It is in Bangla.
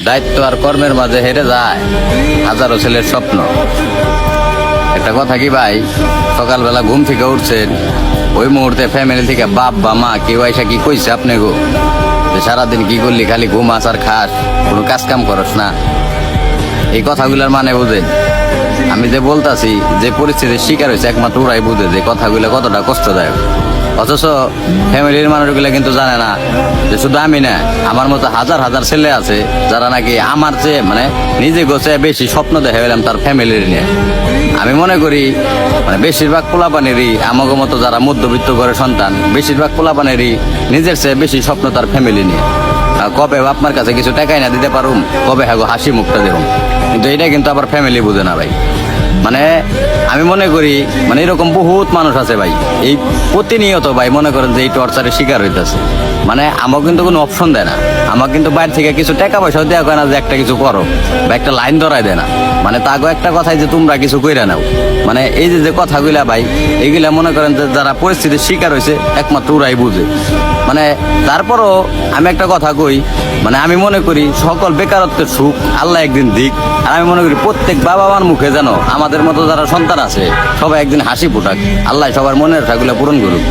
দায়িত্ব আর কর্মের মাঝে হেরে যায় হাজারো ছেলের স্বপ্ন। একটা কথা কি ভাই, সকালবেলা ঘুম থেকে উঠছেন, ওই মুহূর্তে ফ্যামিলি থেকে বাপ বা মা কেউ আইসা কি কইছে আপনি গো যে সারাদিন কি করলি, খালি ঘুম আসার খাস, কোনো কাজ কাম করস না? এই কথাগুলোর মানে বুঝেন? আমি যে বলতাছি, যে পরিস্থিতির শিকার হয়েছে একমাত্র ওরাই বুঝে যে কথাগুলো কতটা কষ্টদায়ক। অথচ ফ্যামিলির মানুষগুলো কিন্তু জানে না যে শুধু আমি না, আমার মতো হাজার হাজার ছেলে আছে যারা নাকি আমার চেয়ে মানে নিজে গোছে বেশি স্বপ্ন দেখে গেলাম তার ফ্যামিলির নিয়ে। আমি মনে করি মানে বেশিরভাগ পোলাপানেরই আমাকে মতো যারা মধ্যবিত্ত ঘরের সন্তান, বেশিরভাগ পোলাপানেরই নিজের চেয়ে বেশি স্বপ্ন তার ফ্যামিলি নিয়ে। কবে আপনার কাছে কিছু টাকাই না দিতে পারুম, কবে হ্যাঁ হাসি মুখটা দেখুন, কিন্তু এটা কিন্তু আবার ফ্যামিলি বুঝে না ভাই। মানে আমি মনে করি মানে এরকম বহুত মানুষ আছে ভাই, এই প্রতিনিয়ত ভাই মনে করেন যে এই টর্চারের শিকার হইতেছে। মানে আমাকে কিন্তু কোনো অপশন দেয় না, আমাকে কিন্তু বাইরে থেকে কিছু টাকা পয়সাও দেওয়া হয় না যে একটা কিছু করো বা একটা লাইন ধরাই দেয় না। মানে তাগো একটা কথাই যে তোমরা কিছু কইরা নাও। মানে এই যে যে কথাগুলা ভাই, এইগুলা মনে করেন যে যারা পরিস্থিতির শিকার হয়েছে একমাত্র ওরাই বুঝে। মানে তারপরও আমি একটা কথা কই, মানে আমি মনে করি সকল বেকারত্বের সুখ আল্লাহ একদিন দিক। আর আমি মনে করি প্রত্যেক বাবা মার মুখে যেন আমাদের মতো যারা সন্তান আছে সবাই একদিন হাসি ফোটাক, আল্লাহ সবার মনের আশাগুলো পূরণ করুক।